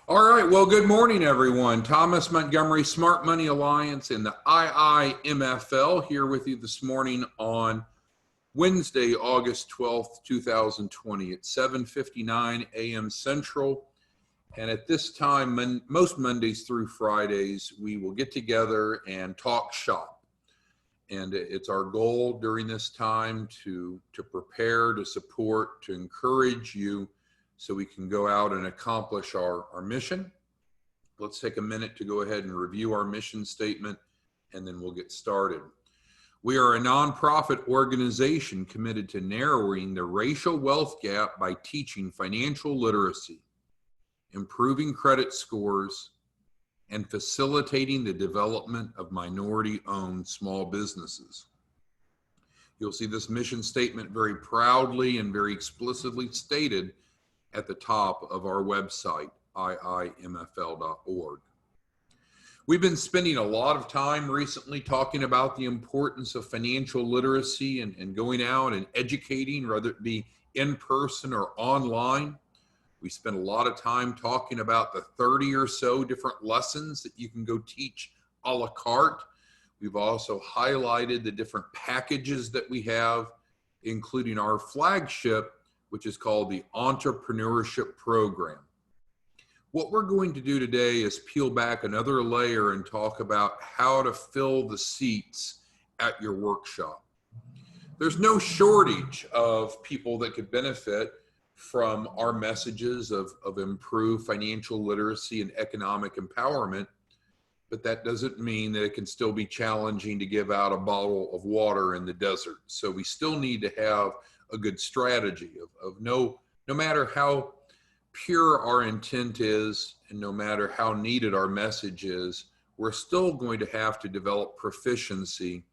All right, well, good morning, everyone. Thomas Montgomery Smart Money Alliance and the IIMFL here with you this morning on Wednesday, August 12th, 2020 at 7:59 a.m. Central. And at this time, most Mondays through Fridays, we will get together and talk shop. And it's our goal during this time to prepare, to support, to encourage you so we can go out and accomplish our mission. Let's take a minute to go ahead and review our mission statement, and then we'll get started. We are a nonprofit organization committed to narrowing the racial wealth gap by teaching financial literacy, improving credit scores, and facilitating the development of minority-owned small businesses. You'll see this mission statement very proudly and very explicitly stated at the top of our website, iimfl.org. We've been spending a lot of time recently talking about the importance of financial literacy and going out and educating, whether it be in person or online. We spent a lot of time talking about the 30 or so different lessons that you can go teach a la carte. We've also highlighted the different packages that we have, including our flagship, which is called the Entrepreneurship Program. What we're going to do today is peel back another layer and talk about how to fill the seats at your workshop. There's no shortage of people that could benefit from our messages of improved financial literacy and economic empowerment, but that doesn't mean that it can still be challenging to give out a bottle of water in the desert. So we still need to have a good strategy of no matter how pure our intent is and no matter how needed our message is, we're still going to have to develop proficiency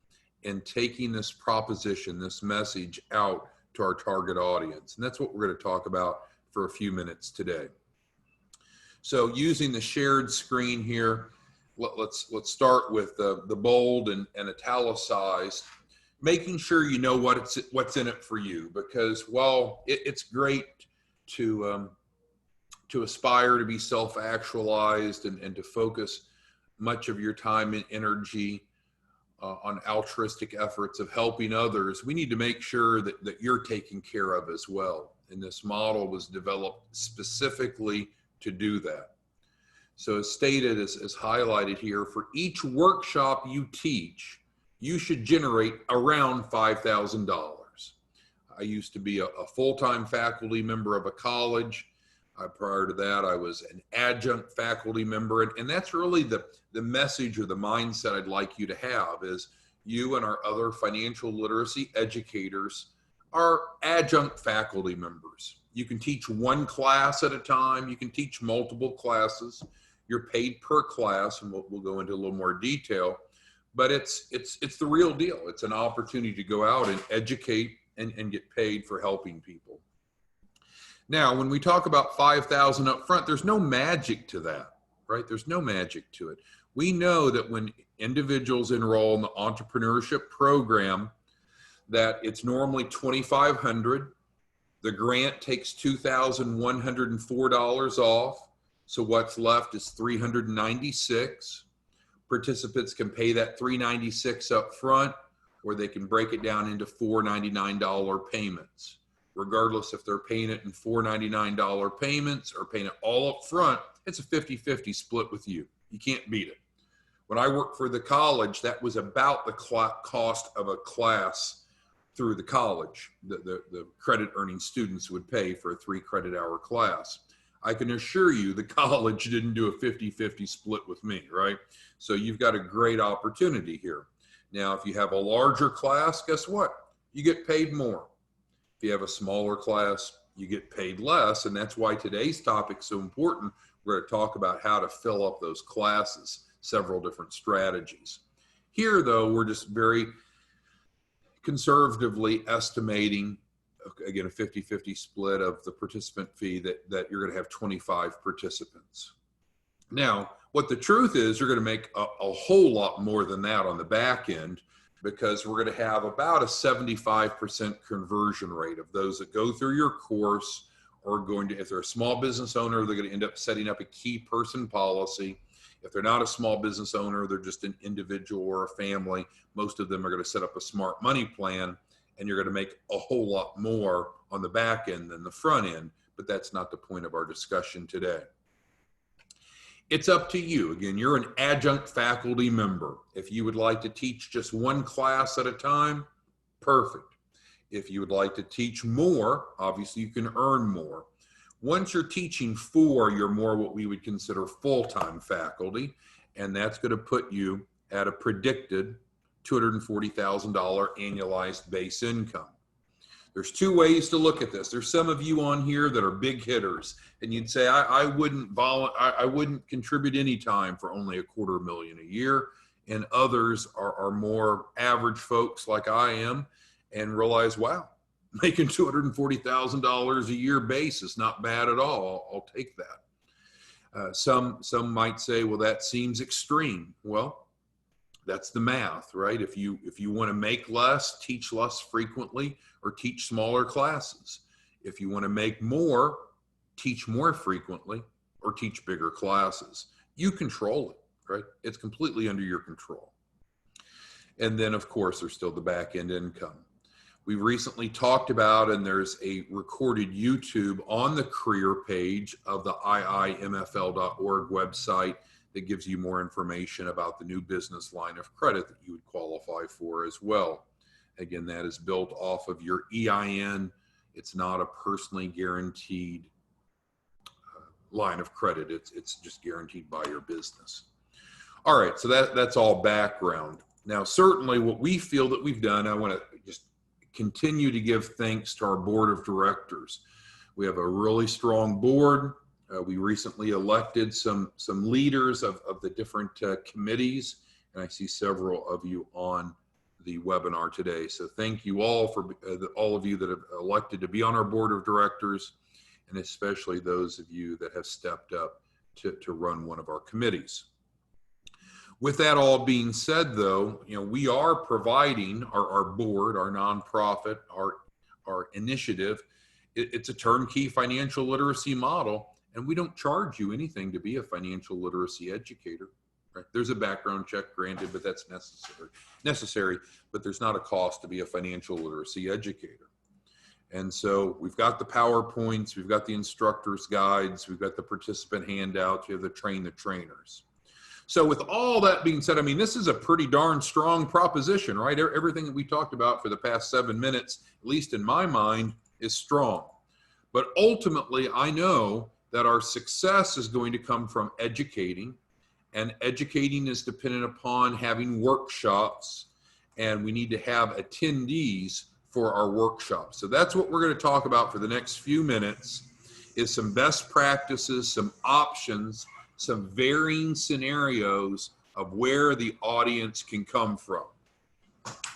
in taking this proposition, this message out to our target audience. And that's what we're going to talk about for a few minutes today. So using the shared screen here, let's start with the bold and italicized, making sure you know what's in it for you, because while it's great to aspire to be self-actualized and to focus much of your time and energy on altruistic efforts of helping others, we need to make sure that you're taken care of as well. And this model was developed specifically to do that. So as stated, as highlighted here, for each workshop you teach, you should generate around $5,000. I used to be a full-time faculty member of a college. Prior to that, I was an adjunct faculty member. And that's really the message or the mindset I'd like you to have is you and our other financial literacy educators are adjunct faculty members. You can teach one class at a time. You can teach multiple classes. You're paid per class, and we'll go into a little more detail. But it's the real deal. It's an opportunity to go out and educate and get paid for helping people. Now, when we talk about $5,000 up front, there's no magic to that, right? There's no magic to it. We know that when individuals enroll in the entrepreneurship program, that it's normally $2,500. The grant takes $2,104 off. So what's left is $396. Participants can pay that $396 up front, or they can break it down into $499 payments. Regardless if they're paying it in $499 payments or paying it all up front, it's a 50-50 split with you. You can't beat it. When I worked for the college, that was about the cost of a class through the college. The credit earning students would pay for a 3-credit-hour class. I can assure you the college didn't do a 50-50 split with me, right? So you've got a great opportunity here. Now, if you have a larger class, guess what? You get paid more. If you have a smaller class, you get paid less. And that's why today's topic is so important. We're going to talk about how to fill up those classes, several different strategies. Here, though, we're just very conservatively estimating, again, a 50-50 split of the participant fee that you're going to have 25 participants. Now, what the truth is, you're going to make a whole lot more than that on the back end, because we're going to have about a 75% conversion rate of those that go through your course are going to, if they're a small business owner, they're going to end up setting up a key person policy. If they're not a small business owner, they're just an individual or a family, most of them are going to set up a smart money plan, and you're going to make a whole lot more on the back end than the front end, but that's not the point of our discussion today. It's up to you. Again, you're an adjunct faculty member. If you would like to teach just one class at a time, perfect. If you would like to teach more, obviously you can earn more. Once you're teaching 4, you're more what we would consider full-time faculty, and that's going to put you at a predicted $240,000 annualized base income. There's 2 ways to look at this. There's some of you on here that are big hitters, and you'd say, I wouldn't contribute any time for only $250,000 a year, and others are more average folks like I am and realize, wow, making $240,000 a year base is not bad at all. I'll take that. Some might say, well, that seems extreme. Well, that's the math, right? If you want to make less, teach less frequently, or teach smaller classes. If you want to make more, teach more frequently, or teach bigger classes. You control it, right? It's completely under your control. And then, of course, there's still the back end income. We recently talked about, and there's a recorded YouTube on the career page of the iimfl.org website that gives you more information about the new business line of credit that you would qualify for as well. Again, that is built off of your EIN. It's not a personally guaranteed line of credit. It's just guaranteed by your business. All right, so that's all background. Now, certainly what we feel that we've done, I want to just continue to give thanks to our board of directors. We have a really strong board. We recently elected some leaders of the different committees, and I see several of you on the webinar today. So thank you all for all of you that have elected to be on our board of directors, and especially those of you that have stepped up to run one of our committees. With that all being said, though, we are providing our board, our nonprofit, our initiative. It's a turnkey financial literacy model, and we don't charge you anything to be a financial literacy educator. Right? There's a background check granted, but that's necessary, but there's not a cost to be a financial literacy educator. And so we've got the PowerPoints, we've got the instructor's guides, we've got the participant handouts, we have the train the trainers. So with all that being said, I mean, this is a pretty darn strong proposition, right? Everything that we talked about for the past 7 minutes, at least in my mind, is strong. But ultimately, I know that our success is going to come from educating, and educating is dependent upon having workshops, and we need to have attendees for our workshops. So that's what we're going to talk about for the next few minutes, is some best practices, some options, some varying scenarios of where the audience can come from.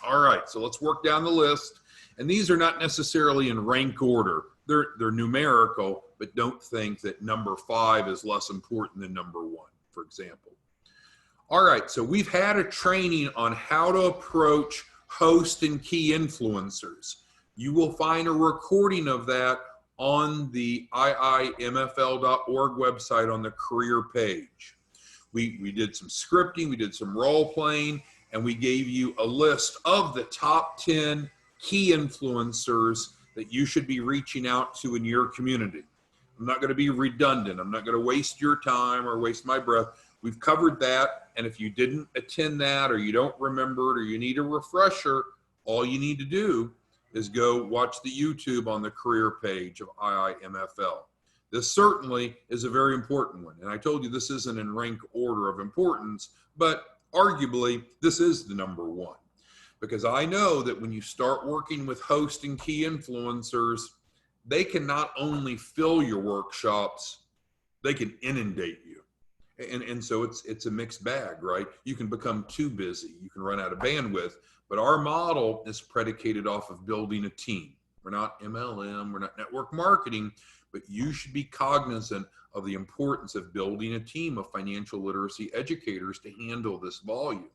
All right, so let's work down the list. And these are not necessarily in rank order. They're numerical, but don't think that number 5 is less important than number 1, for example. All right, so we've had a training on how to approach host and key influencers. You will find a recording of that on the iimfl.org website on the career page. We did some scripting, we did some role playing, and we gave you a list of the top 10 key influencers that you should be reaching out to in your community. I'm not going to be redundant. I'm not going to waste your time or waste my breath. We've covered that, and if you didn't attend that, or you don't remember it, or you need a refresher, all you need to do is go watch the YouTube on the career page of IIMFL. This certainly is a very important one. And I told you this isn't in rank order of importance, but arguably this is the number 1. Because I know that when you start working with host and key influencers, they can not only fill your workshops, they can inundate you. And so it's a mixed bag, right? You can become too busy. You can run out of bandwidth. But our model is predicated off of building a team. We're not MLM, we're not network marketing, but you should be cognizant of the importance of building a team of financial literacy educators to handle this volume.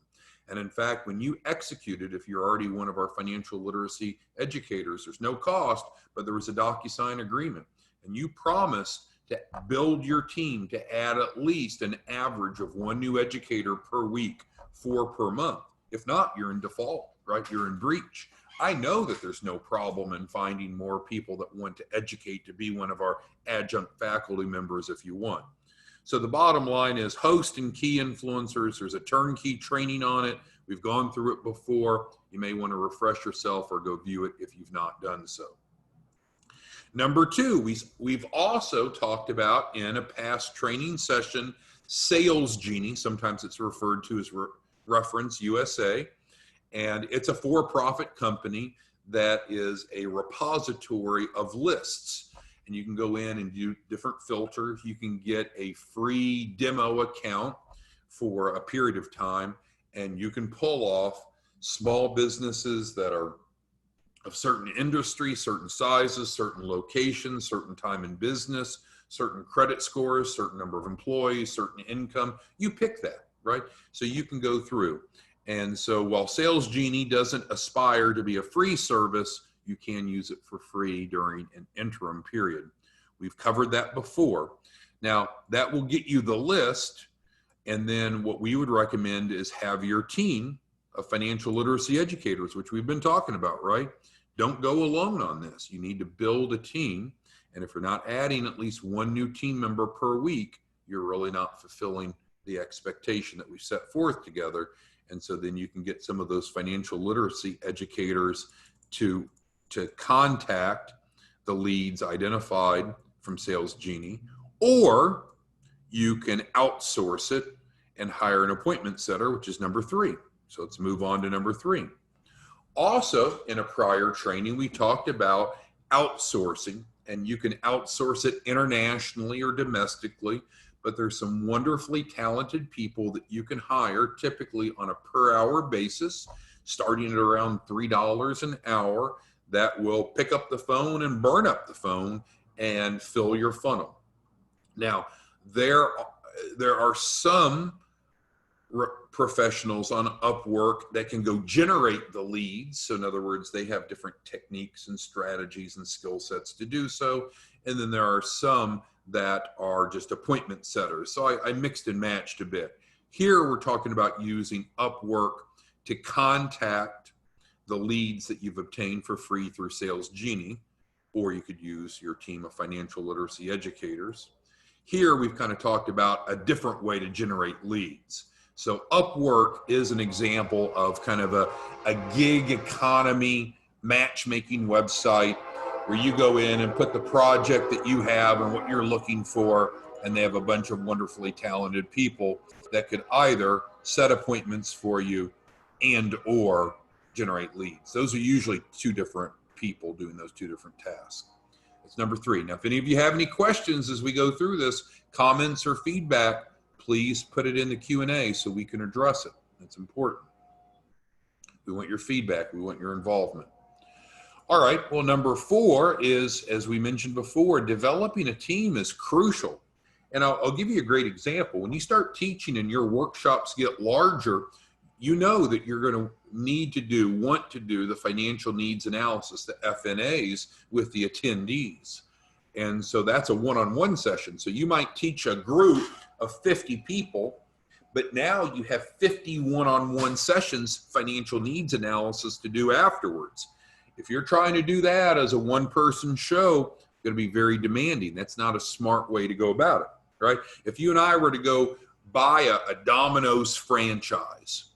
And in fact, when you execute it, if you're already one of our financial literacy educators, there's no cost, but there was a DocuSign agreement. and you promise to build your team to add at least an average of 1 new educator per week, 4 per month. If not, you're in default, right? You're in breach. I know that there's no problem in finding more people that want to educate to be one of our adjunct faculty members if you want. So the bottom line is host and key influencers. There's a turnkey training on it. We've gone through it before. You may want to refresh yourself or go view it if you've not done so. Number 2, we've also talked about in a past training session, Sales Genie. Sometimes it's referred to as Reference USA. And it's a for-profit company that is a repository of lists. And you can go in and do different filters. You can get a free demo account for a period of time, and you can pull off small businesses that are of certain industry, certain sizes, certain locations, certain time in business, certain credit scores, certain number of employees, certain income. You pick that, right? So you can go through. And so while Sales Genie doesn't aspire to be a free service, you can use it for free during an interim period. We've covered that before. Now, that will get you the list. And then what we would recommend is have your team of financial literacy educators, which we've been talking about, right? Don't go alone on this. You need to build a team. And if you're not adding at least 1 new team member per week, you're really not fulfilling the expectation that we set forth together. And so then you can get some of those financial literacy educators to contact the leads identified from Sales Genie, or you can outsource it and hire an appointment setter, which is number 3. So let's move on to number 3. Also, in a prior training, we talked about outsourcing, and you can outsource it internationally or domestically, but there's some wonderfully talented people that you can hire typically on a per hour basis, starting at around $3 an hour, that will pick up the phone and burn up the phone and fill your funnel. Now, there are some professionals on Upwork that can go generate the leads. So in other words, they have different techniques and strategies and skill sets to do so. And then there are some that are just appointment setters. So I mixed and matched a bit. Here we're talking about using Upwork to contact the leads that you've obtained for free through Sales Genie, or you could use your team of financial literacy educators. Here we've kind of talked about a different way to generate leads. So Upwork is an example of kind of a gig economy matchmaking website where you go in and put the project that you have and what you're looking for, and they have a bunch of wonderfully talented people that could either set appointments for you and or generate leads. Those are usually 2 different people doing those 2 different tasks. That's number 3. Now, if any of you have any questions as we go through this, comments or feedback, please put it in the Q&A so we can address it. That's important. We want your feedback. We want your involvement. All right, well, number 4 is, as we mentioned before, developing a team is crucial. And I'll give you a great example. When you start teaching and your workshops get larger, you know that you're going to want to do the financial needs analysis, the FNAs, with the attendees. And so that's a one-on-one session. So you might teach a group of 50 people, but now you have 50 one-on-one sessions, financial needs analysis to do afterwards. If you're trying to do that as a one-person show, it's going to be very demanding. That's not a smart way to go about it, right? If you and I were to go buy a Domino's franchise,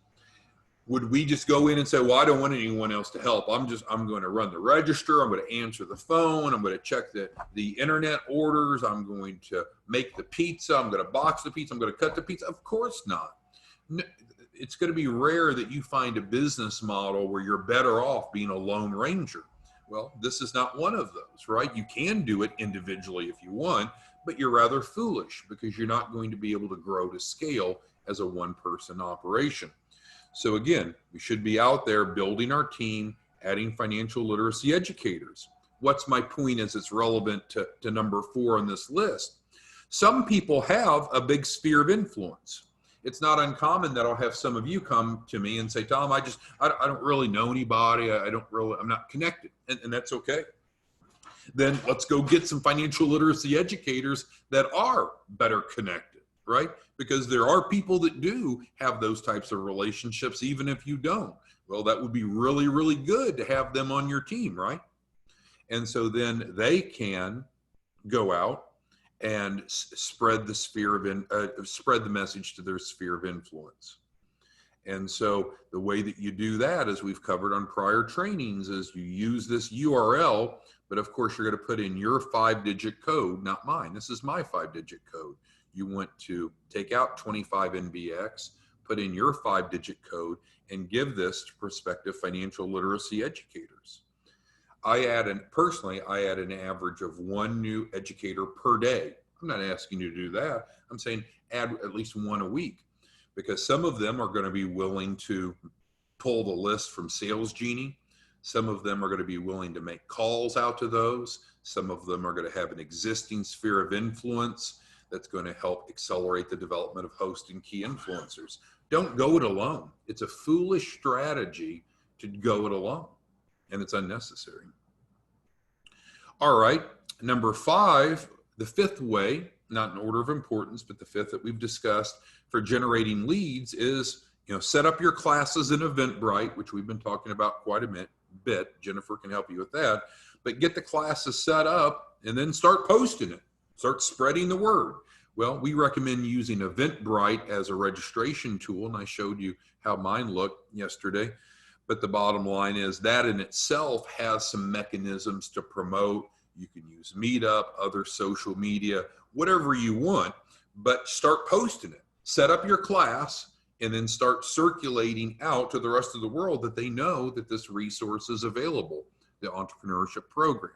would we just go in and say, well, I don't want anyone else to help. I'm going to run the register. I'm going to answer the phone. I'm going to check the internet orders. I'm going to make the pizza. I'm going to box the pizza. I'm going to cut the pizza. Of course not. It's going to be rare that you find a business model where you're better off being a lone ranger. Well, this is not one of those, right? You can do it individually if you want, but you're rather foolish because you're not going to be able to grow to scale as a one-person operation. So again, we should be out there building our team, adding financial literacy educators. What's my point as it's relevant to number 4 on this list? Some people have a big sphere of influence. It's not uncommon that I'll have some of you come to me and say, Tom, I don't really know anybody. I'm not connected. And that's okay. then let's go get some financial literacy educators that are better connected, right? Because there are people that do have those types of relationships, even if you don't. Well, that would be really, really good to have them on your team, right? And so then they can go out and spread the spread the message to their sphere of influence. And so the way that you do that, as we've covered on prior trainings, is you use this URL, but of course you're going to put in your 5-digit code, not mine. This is my 5-digit code. You want to take out 25NBX, put in your 5-digit code, and give this to prospective financial literacy educators. Personally, I add an average of 1 new educator per day. I'm not asking you to do that. I'm saying add at least 1 a week, because some of them are going to be willing to pull the list from Sales Genie. Some of them are going to be willing to make calls out to those. Some of them are going to have an existing sphere of influence that's going to help accelerate the development of host and key influencers. Don't go it alone. It's a foolish strategy to go it alone, and it's unnecessary. All right, number 5, the 5th way, not in order of importance, but the 5th that we've discussed for generating leads is, set up your classes in Eventbrite, which we've been talking about quite a bit. Jennifer can help you with that, but get the classes set up and then start posting it. Start spreading the word. Well, we recommend using Eventbrite as a registration tool, and I showed you how mine looked yesterday. But the bottom line is that in itself has some mechanisms to promote. You can use Meetup, other social media, whatever you want, but start posting it. Set up your class and then start circulating out to the rest of the world that they know that this resource is available, the entrepreneurship program.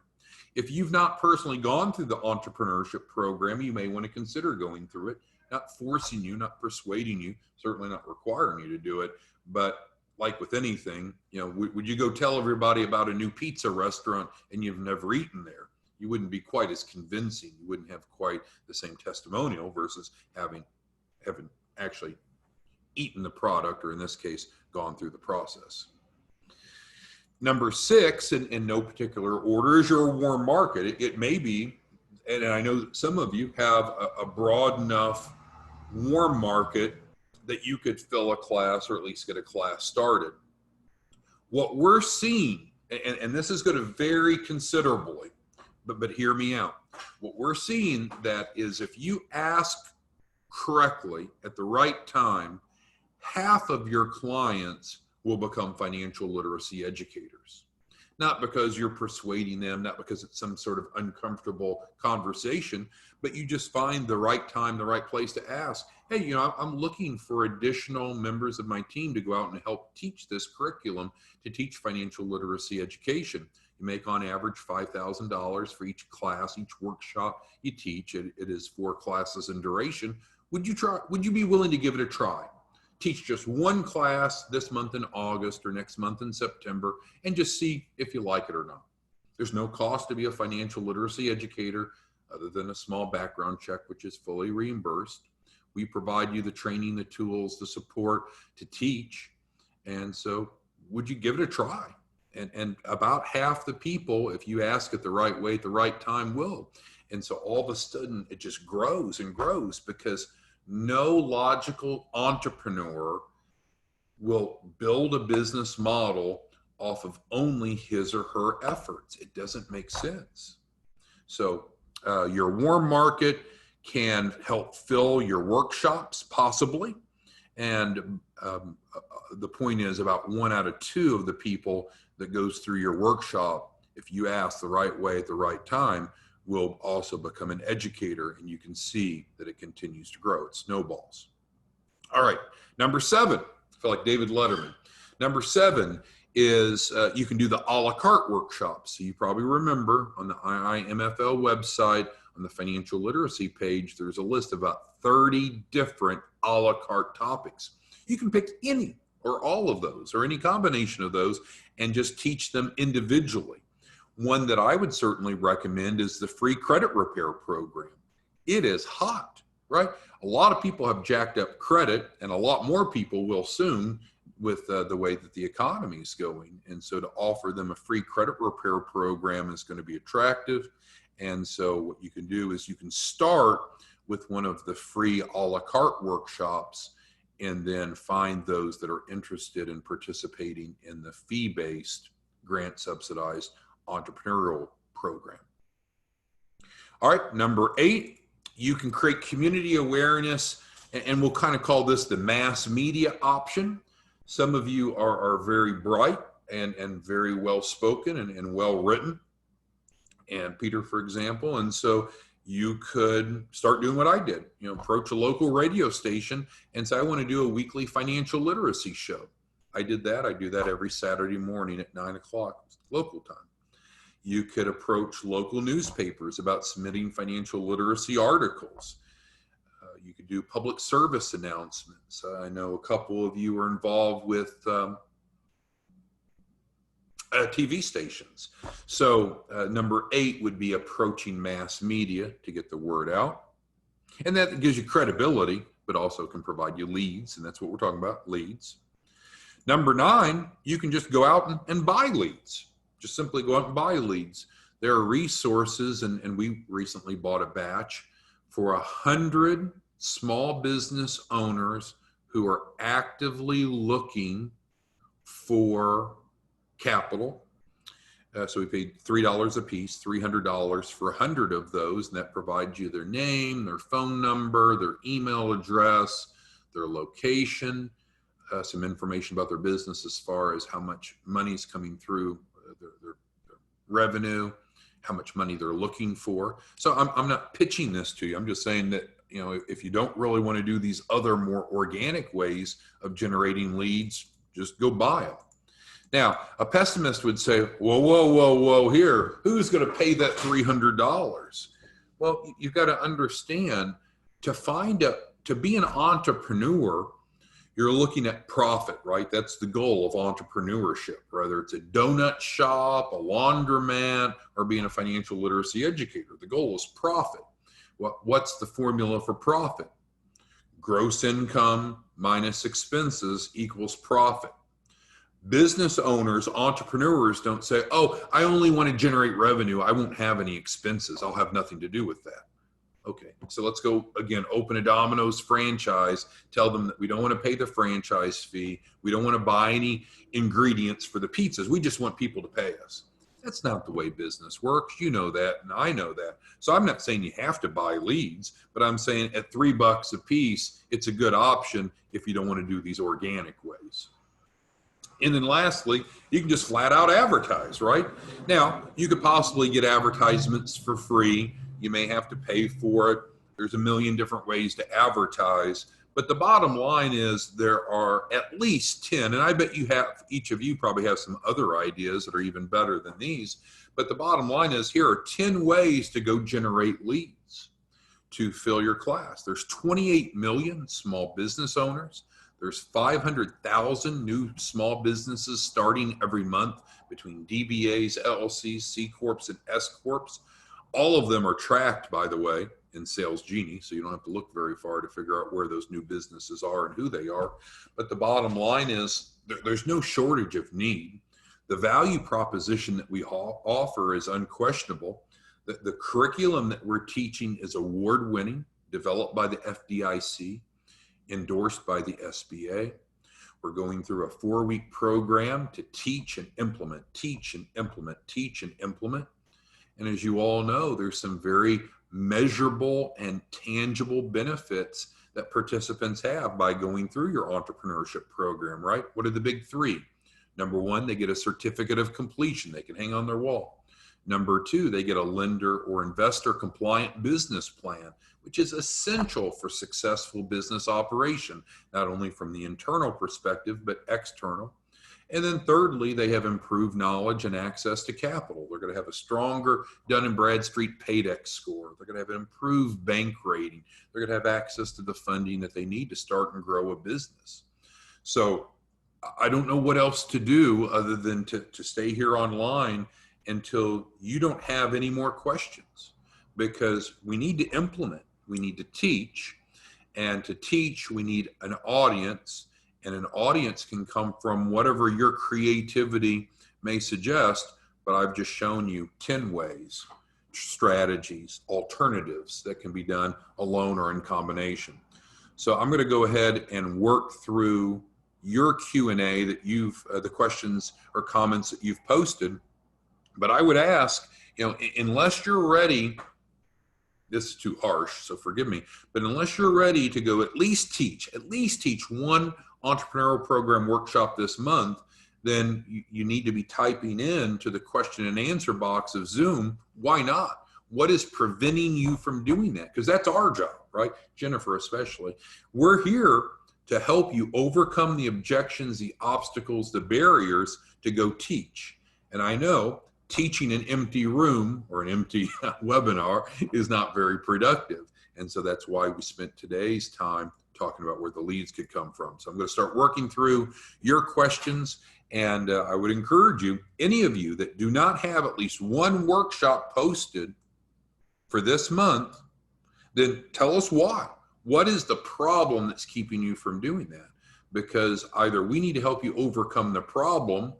If you've not personally gone through the entrepreneurship program, you may want to consider going through it, not forcing you, not persuading you, certainly not requiring you to do it. But like with anything, would you go tell everybody about a new pizza restaurant and you've never eaten there? You wouldn't be quite as convincing. You wouldn't have quite the same testimonial versus having actually eaten the product, or in this case, gone through the process. Number 6, in no particular order, is your warm market. It may be, and I know some of you have a broad enough warm market that you could fill a class or at least get a class started. What we're seeing, and this is going to vary considerably, but hear me out. What we're seeing that is if you ask correctly at the right time, half of your clients will become financial literacy educators. Not because you're persuading them, not because it's some sort of uncomfortable conversation, but you just find the right time, the right place to ask, hey, I'm looking for additional members of my team to go out and help teach this curriculum to teach financial literacy education. You make on average $5,000 for each class, each workshop you teach. It is 4 classes in duration. Would you be willing to give it a try? Teach just 1 class this month in August or next month in September and just see if you like it or not. There's no cost to be a financial literacy educator other than a small background check, which is fully reimbursed. We provide you the training, the tools, the support to teach. And so would you give it a try? And about half the people, if you ask it the right way at the right time, will. And so all of a sudden it just grows and grows, because no logical entrepreneur will build a business model off of only his or her efforts. It doesn't make sense. So your warm market can help fill your workshops, possibly. And the point is, about 1 out of 2 of the people that goes through your workshop, if you ask the right way at the right time, will also become an educator, and you can see that it continues to grow. It snowballs. All right, number 7, I feel like David Letterman. Number 7 is you can do the A La Carte Workshop. So you probably remember on the IIMFL website, on the financial literacy page, there's a list of about 30 different a la carte topics. You can pick any or all of those or any combination of those and just teach them individually. One that I would certainly recommend is the free credit repair program. It is hot, right? A lot of people have jacked up credit, and a lot more people will soon with the way that the economy is going. And so to offer them a free credit repair program is going to be attractive. And so what you can do is you can start with one of the free a la carte workshops and then find those that are interested in participating in the fee-based grant subsidized entrepreneurial program. All right, number 8, you can create community awareness, and we'll kind of call this the mass media option. Some of you are very bright and very well spoken and well written, and Peter, for example, and so you could start doing what I did, approach a local radio station and say, I want to do a weekly financial literacy show. I did that. I do that every Saturday morning at 9 o'clock local time. You could approach local newspapers about submitting financial literacy articles. You could do public service announcements. I know a couple of you are involved with TV stations. So number 8 would be approaching mass media to get the word out. And that gives you credibility, but also can provide you leads. And that's what we're talking about, leads. Number 9, you can just go out and buy leads. Just simply go out and buy leads. There are resources, and we recently bought a batch for 100 small business owners who are actively looking for capital. So we paid $3 a piece, $300 for 100 of those, and that provides you their name, their phone number, their email address, their location, some information about their business as far as how much money is coming through, their revenue, how much money they're looking for. So I'm not pitching this to you. I'm just saying that, if you don't really want to do these other more organic ways of generating leads, just go buy them. Now, a pessimist would say, whoa, here, who's going to pay that $300? Well, you've got to understand, to be an entrepreneur, you're looking at profit, right? That's the goal of entrepreneurship, whether it's a donut shop, a laundromat, or being a financial literacy educator. The goal is profit. What's the formula for profit? Gross income minus expenses equals profit. Business owners, entrepreneurs don't say, oh, I only want to generate revenue. I won't have any expenses. I'll have nothing to do with that. Okay, so let's go again, open a Domino's franchise, tell them that we don't want to pay the franchise fee. We don't want to buy any ingredients for the pizzas. We just want people to pay us. That's not the way business works. You know that, and I know that. So I'm not saying you have to buy leads, but I'm saying at $3 a piece, it's a good option if you don't want to do these organic ways. And then lastly, you can just flat out advertise, right? Now, you could possibly get advertisements for free. You may have to pay for it. There's a million different ways to advertise. But the bottom line is there are at least 10, and I bet each of you probably have some other ideas that are even better than these. But the bottom line is here are 10 ways to go generate leads to fill your class. There's 28 million small business owners. There's 500,000 new small businesses starting every month between DBAs, LLCs, C Corps, and S Corps. All of them are tracked, by the way, in Sales Genie, so you don't have to look very far to figure out where those new businesses are and who they are. But the bottom line is there's no shortage of need. The value proposition that we offer is unquestionable. The curriculum that we're teaching is award-winning, developed by the FDIC, endorsed by the SBA. We're going through a 4-week program to teach and implement, teach and implement, teach and implement. And as you all know, there's some very measurable and tangible benefits that participants have by going through your entrepreneurship program, right? What are the big 3? Number 1, they get a certificate of completion they can hang on their wall. Number 2, they get a lender or investor compliant business plan, which is essential for successful business operation, not only from the internal perspective, but external. And then thirdly, they have improved knowledge and access to capital. They're going to have a stronger Dun & Bradstreet Paydex score. They're going to have an improved bank rating. They're going to have access to the funding that they need to start and grow a business. So I don't know what else to do other than to stay here online until you don't have any more questions, because we need to implement, we need to teach, and to teach, we need an audience. And an audience can come from whatever your creativity may suggest, but I've just shown you 10 ways, strategies, alternatives that can be done alone or in combination. So I'm going to go ahead and work through your Q&A that you've, the questions or comments that you've posted. But I would ask, unless you're ready, this is too harsh, so forgive me, but unless you're ready to go at least teach one entrepreneurial program workshop this month, then you need to be typing in to the question and answer box of Zoom. Why not? What is preventing you from doing that? Because that's our job, right? Jennifer especially. We're here to help you overcome the objections, the obstacles, the barriers to go teach. And I know teaching an empty room or an empty webinar is not very productive. And so that's why we spent today's time talking about where the leads could come from. So I'm going to start working through your questions. And I would encourage you, any of you that do not have at least one workshop posted for this month, then tell us why. What is the problem that's keeping you from doing that? Because either we need to help you overcome the problem,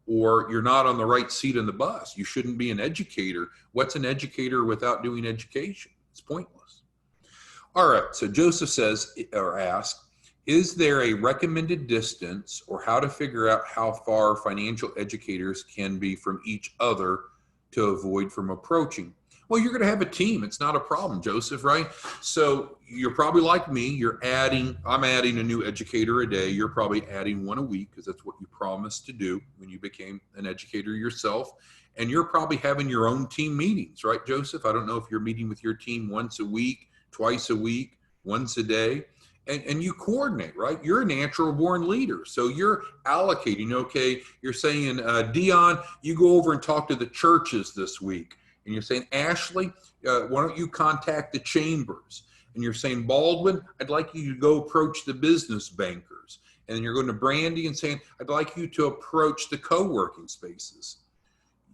or you're not on the right seat in the bus. You shouldn't be an educator. What's an educator without doing education? It's pointless. All right, so Joseph says, or asks, is there a recommended distance or how to figure out how far financial educators can be from each other to avoid from approaching? Well, you're going to have a team. It's not a problem, Joseph, right? So you're probably like me. I'm adding a new educator a day. You're probably adding one a week because that's what you promised to do when you became an educator yourself. And you're probably having your own team meetings, right, Joseph? I don't know if you're meeting with your team once a week, twice a week, once a day. And you coordinate, right? You're a natural born leader. So you're allocating, okay, you're saying, Dion, you go over and talk to the churches this week. And you're saying, Ashley, why don't you contact the chambers? And you're saying, Baldwin, I'd like you to go approach the business bankers. And then you're going to Brandy and saying, I'd like you to approach the co-working spaces.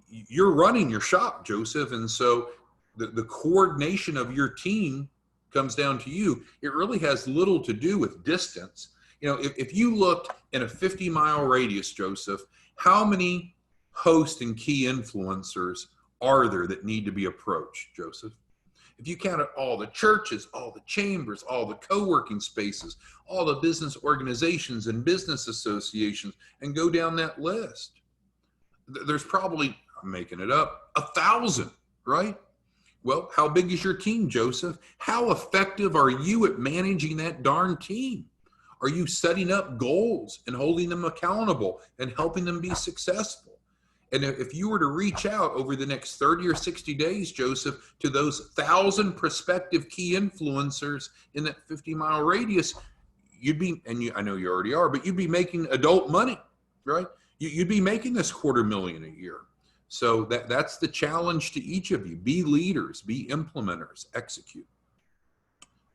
You're running your shop, Joseph. And so the coordination of your team comes down to you. It really has little to do with distance. If you looked in a 50-mile radius, Joseph, how many hosts and key influencers are there that need to be approached, Joseph? If you counted all the churches, all the chambers, all the co-working spaces, all the business organizations and business associations, and go down that list, there's probably, I'm making it up, 1,000, right? Well, how big is your team, Joseph? How effective are you at managing that darn team? Are you setting up goals and holding them accountable and helping them be successful? And if you were to reach out over the next 30 or 60 days, Joseph, to those 1,000 prospective key influencers in that 50-mile radius, you'd be, and I know you already are, but you'd be making adult money, right? You'd be making this $250,000 a year. So that's the challenge to each of you. Be leaders, be implementers, execute.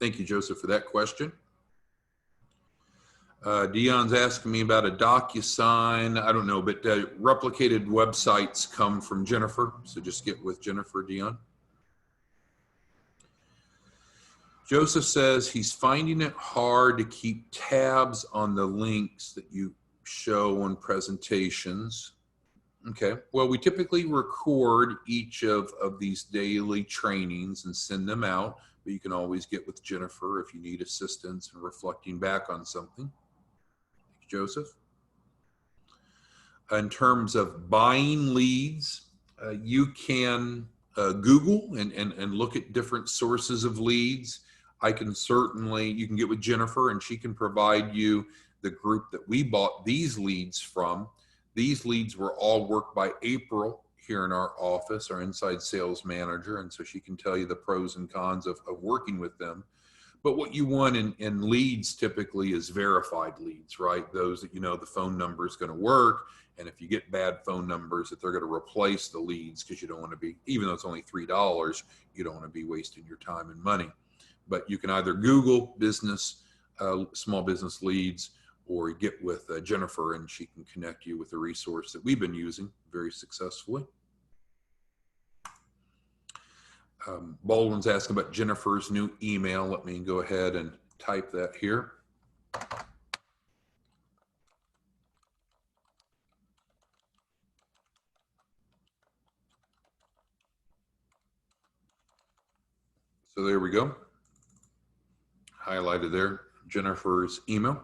Thank you, Joseph, for that question. Dion's asking me about a DocuSign. I don't know, but replicated websites come from Jennifer. So just get with Jennifer, Dion. Joseph says he's finding it hard to keep tabs on the links that you show on presentations. Okay, well, we typically record each of these daily trainings and send them out, but you can always get with Jennifer if you need assistance in reflecting back on something. Joseph. In terms of buying leads, you can Google and look at different sources of leads. You can get with Jennifer and she can provide you the group that we bought these leads from. These leads were all worked by April here in our office, our inside sales manager, and so she can tell you the pros and cons of working with them. But what you want in leads typically is verified leads, right? Those that the phone number is going to work. And if you get bad phone numbers, that they're going to replace the leads because you don't want to be, even though it's only $3, you don't want to be wasting your time and money. But you can either Google business, small business leads, or get with Jennifer and she can connect you with a resource that we've been using very successfully. Baldwin's asking about Jennifer's new email. Let me go ahead and type that here. So there we go. Highlighted there, Jennifer's email.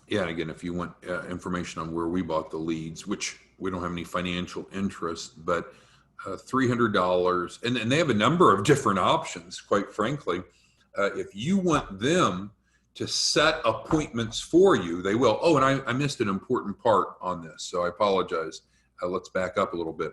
Yeah, and again, if you want information on where we bought the leads, which we don't have any financial interest, but $300, and they have a number of different options, quite frankly. If you want them to set appointments for you, they will. Oh, and I missed an important part on this, so I apologize. Let's back up a little bit.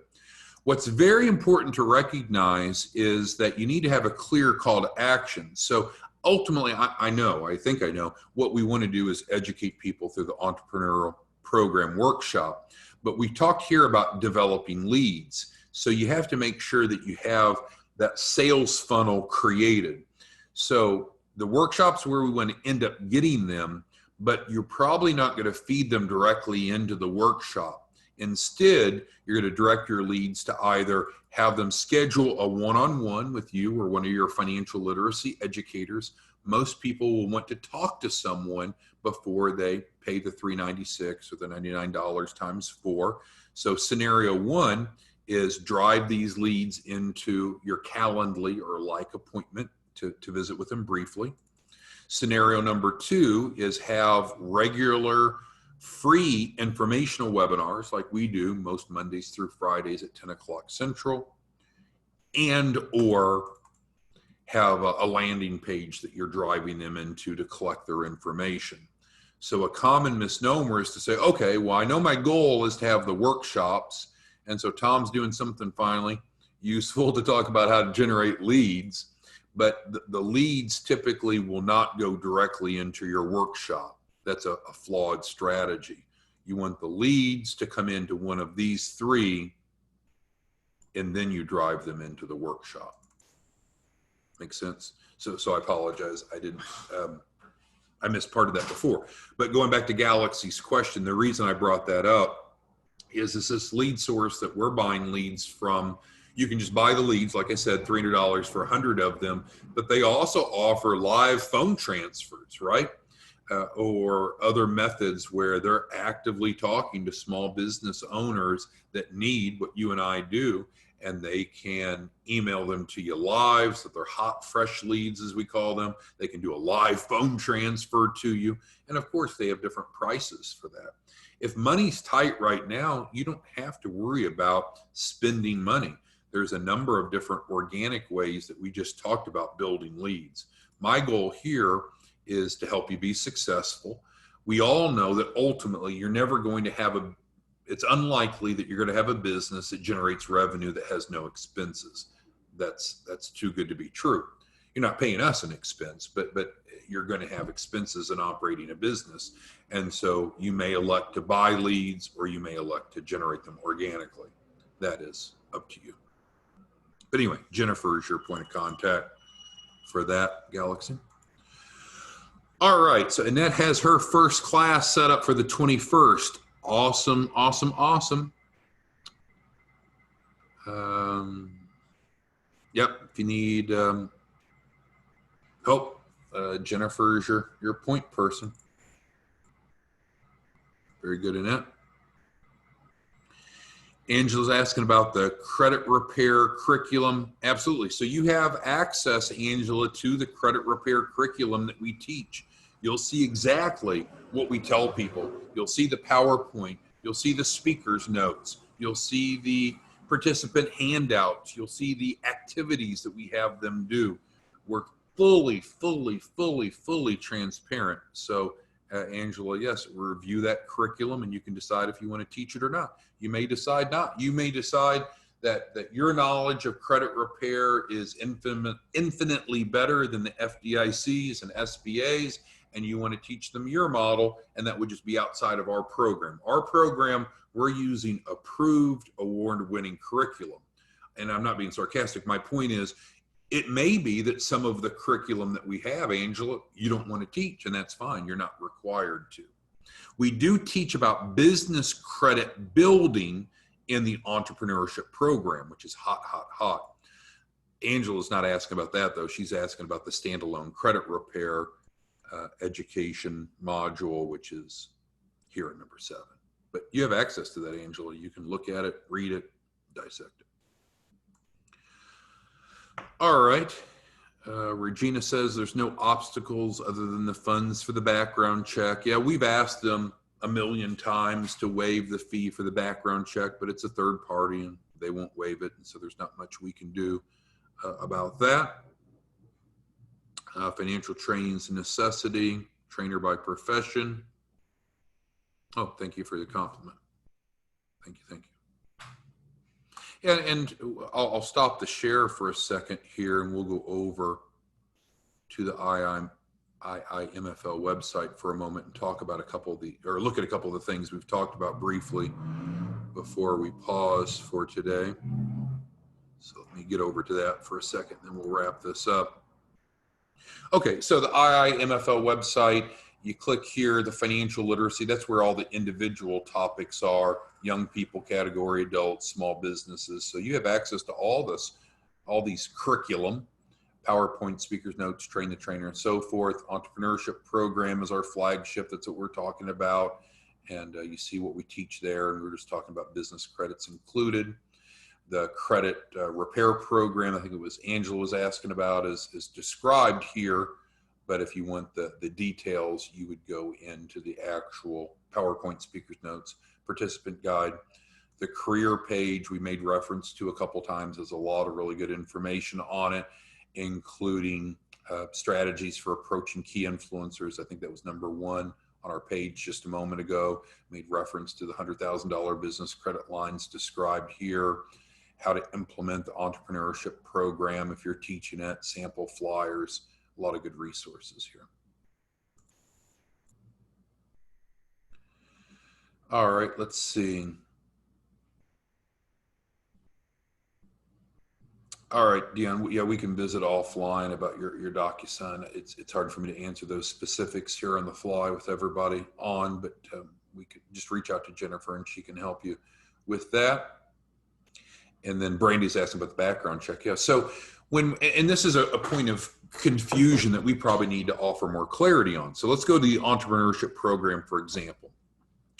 What's very important to recognize is that you need to have a clear call to action. So ultimately, I think I know what we want to do is educate people through the entrepreneurial program workshop. But we talked here about developing leads. So you have to make sure that you have that sales funnel created. So the workshops where we want to end up getting them, but you're probably not going to feed them directly into the workshop. Instead, you're going to direct your leads to either have them schedule a one-on-one with you or one of your financial literacy educators. Most people will want to talk to someone before they pay the $396 or the $99 times 4. So scenario one is drive these leads into your Calendly or like appointment to visit with them briefly. Scenario number two is have regular free informational webinars like we do most Mondays through Fridays at 10 o'clock Central, and or have a landing page that you're driving them into to collect their information. So a common misnomer is to say, okay, well, I know my goal is to have the workshops, and so Tom's doing something finally useful to talk about how to generate leads, but the leads typically will not go directly into your workshop. That's a flawed strategy. You want the leads to come into one of these three, and then you drive them into the workshop. Make sense? So I apologize. I missed part of that before. But going back to Galaxy's question, the reason I brought that up is this lead source that we're buying leads from. You can just buy the leads, like I said, $300 for 100 of them, but they also offer live phone transfers, right? Or other methods where they're actively talking to small business owners that need what you and I do, and they can email them to you live, so they're hot, fresh leads, as we call them. They can do a live phone transfer to you, and of course, they have different prices for that. If money's tight right now, you don't have to worry about spending money. There's a number of different organic ways that we just talked about building leads. My goal here is to help you be successful. We all know that ultimately you're never going to have it's unlikely that you're going to have a business that generates revenue that has no expenses. That's too good to be true. You're not paying us an expense, but you're going to have expenses in operating a business. And so you may elect to buy leads or you may elect to generate them organically. That is up to you. But anyway, Jennifer is your point of contact for that, Galaxy. All right, so Annette has her first class set up for the 21st. Awesome, awesome, awesome. Yep, if you need help, Jennifer is your point person. Very good, Annette. Angela's asking about the credit repair curriculum. Absolutely. So you have access, Angela, to the credit repair curriculum that we teach. You'll see exactly what we tell people. You'll see the PowerPoint. You'll see the speaker's notes. You'll see the participant handouts. You'll see the activities that we have them do. We're fully transparent. So Angela, yes, review that curriculum and you can decide if you want to teach it or not. You may decide not. You may decide that your knowledge of credit repair is infinitely better than the FDIC's and SBA's, and you want to teach them your model, and that would just be outside of our program. Our program, we're using approved award-winning curriculum. And I'm not being sarcastic. My point is, it may be that some of the curriculum that we have, Angela, you don't want to teach, and that's fine. You're not required to. We do teach about business credit building in the entrepreneurship program, which is hot, hot, hot. Angela's not asking about that, though. She's asking about the standalone credit repair education module, which is here at number 7. But you have access to that, Angela. You can look at it, read it, dissect it. All right. Regina says there's no obstacles other than the funds for the background check. Yeah, we've asked them a million times to waive the fee for the background check, but it's a third party and they won't waive it. And so there's not much we can do about that. Financial training is a necessity, trainer by profession. Oh, thank you for the compliment. Thank you, thank you. And I'll stop the share for a second here, and we'll go over to the IIMFL website for a moment and talk about look at a couple of the things we've talked about briefly before we pause for today. So let me get over to that for a second, then we'll wrap this up. Okay, so the IIMFL website, you click here, the financial literacy, that's where all the individual topics are, young people category, adults, small businesses. So you have access to all these curriculum, PowerPoint, speakers notes, train the trainer, and so forth. Entrepreneurship program is our flagship. That's what we're talking about. And you see what we teach there. And we're just talking about business credits included. The credit repair program, I think it was Angela was asking about, is described here. But if you want the details, you would go into the actual PowerPoint speakers notes, participant guide. The career page we made reference to a couple times. There's a lot of really good information on it, including strategies for approaching key influencers. I think that was number 1 on our page just a moment ago. Made reference to the $100,000 business credit lines described here, how to implement the entrepreneurship program if you're teaching it, sample flyers, a lot of good resources here. All right, let's see. All right, Dion, yeah, we can visit offline about your DocuSign. It's hard for me to answer those specifics here on the fly with everybody on, but we could just reach out to Jennifer and she can help you with that. And then Brandy's asking about the background check. Yeah, so and this is a point of confusion that we probably need to offer more clarity on. So let's go to the entrepreneurship program, for example.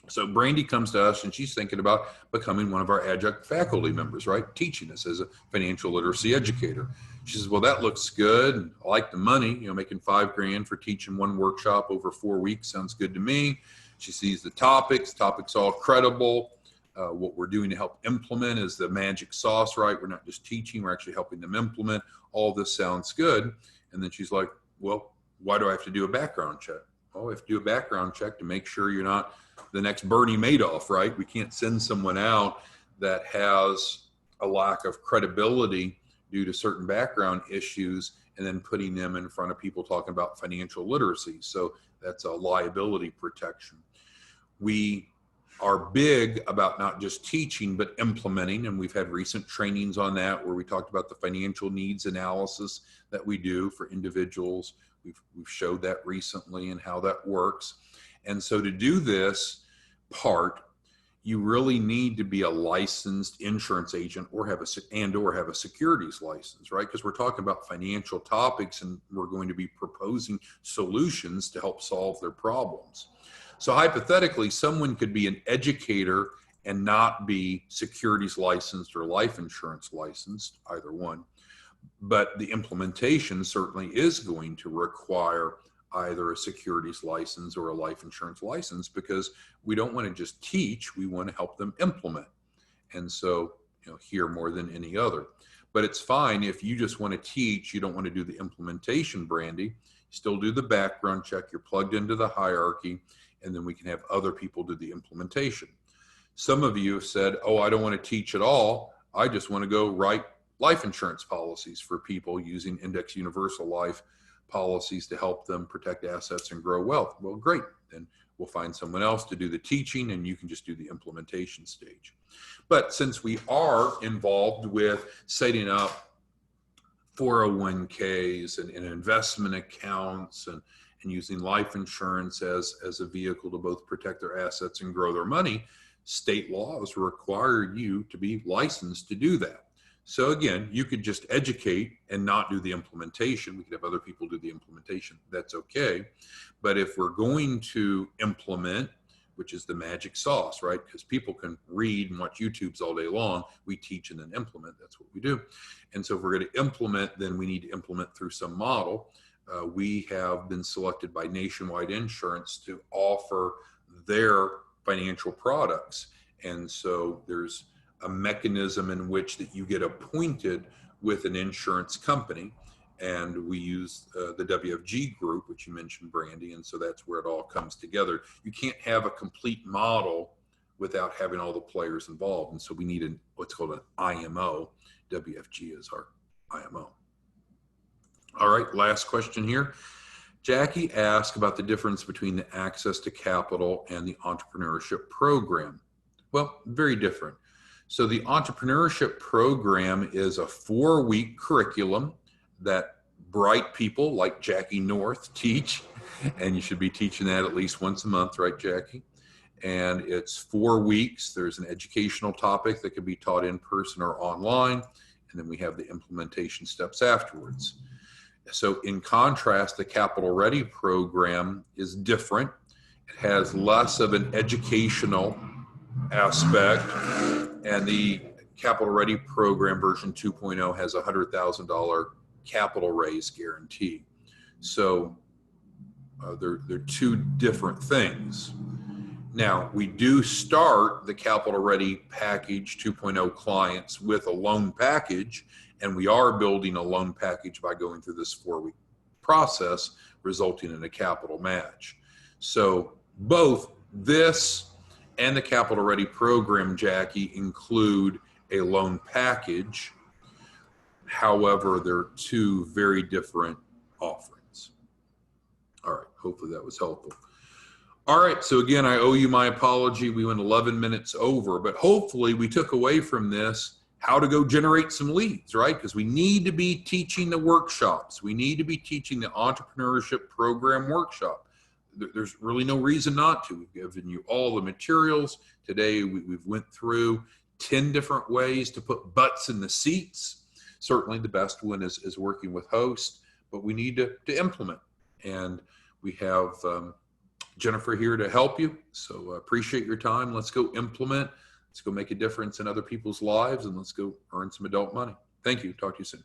So Brandy comes to us and she's thinking about becoming one of our adjunct faculty members, right? Teaching us as a financial literacy educator. She says, well, that looks good. I like the money, making $5,000 for teaching one workshop over 4 weeks. Sounds good to me. She sees the topics all credible. What we're doing to help implement is the magic sauce, right? We're not just teaching, we're actually helping them implement. All this sounds good. And then she's like, well, why do I have to do a background check? Well, we have to do a background check to make sure you're not the next Bernie Madoff, right? We can't send someone out that has a lack of credibility due to certain background issues and then putting them in front of people talking about financial literacy. So that's a liability protection. We are big about not just teaching, but implementing. And we've had recent trainings on that where we talked about the financial needs analysis that we do for individuals. We've showed that recently and how that works. And so to do this part, you really need to be a licensed insurance agent or have a securities license, right? Because we're talking about financial topics and we're going to be proposing solutions to help solve their problems. So hypothetically, someone could be an educator and not be securities licensed or life insurance licensed, either one. But the implementation certainly is going to require either a securities license or a life insurance license, because we don't want to just teach, we want to help them implement. And so, here more than any other. But it's fine if you just want to teach, you don't want to do the implementation, Brandy. Still do the background check, you're plugged into the hierarchy, and then we can have other people do the implementation. Some of you have said, oh, I don't want to teach at all. I just want to go write life insurance policies for people using Index Universal Life policies to help them protect assets and grow wealth. Well, great. Then we'll find someone else to do the teaching and you can just do the implementation stage. But since we are involved with setting up 401ks and investment accounts and using life insurance as a vehicle to both protect their assets and grow their money, state laws require you to be licensed to do that. So again, you could just educate and not do the implementation. We could have other people do the implementation. That's okay. But if we're going to implement, which is the magic sauce, right? Because people can read and watch YouTubes all day long. We teach and then implement. That's what we do. And so if we're going to implement, then we need to implement through some model. We have been selected by Nationwide Insurance to offer their financial products. And so there's a mechanism in which that you get appointed with an insurance company. And we use the WFG group, which you mentioned, Brandy, and so that's where it all comes together. You can't have a complete model without having all the players involved, and so we need what's called an IMO. WFG is our IMO. All right, last question here. Jackie asked about the difference between the access to capital and the entrepreneurship program. Well, very different. So the entrepreneurship program is a 4-week curriculum that bright people like Jackie North teach, and you should be teaching that at least once a month, right, Jackie? And it's 4 weeks. There's an educational topic that can be taught in person or online, and then we have the implementation steps afterwards. So in contrast, the Capital Ready program is different. It has less of an educational aspect, and the Capital Ready program version 2.0 has a $100,000 capital raise guarantee. So they're two different things. Now, we do start the Capital Ready Package 2.0 clients with a loan package, and we are building a loan package by going through this 4-week process, resulting in a capital match. So both this and the Capital Ready program, Jackie, include a loan package. However, they're two very different offerings. All right, hopefully that was helpful. All right, so again, I owe you my apology. We went 11 minutes over, but hopefully we took away from this how to go generate some leads, right? Because we need to be teaching the workshops. We need to be teaching the entrepreneurship program workshop. There's really no reason not to. We've given you all the materials. Today we've went through 10 different ways to put butts in the seats. Certainly the best one is working with hosts, but we need to implement. And we have Jennifer here to help you. So appreciate your time. Let's go implement. Let's go make a difference in other people's lives, and let's go earn some adult money. Thank you. Talk to you soon.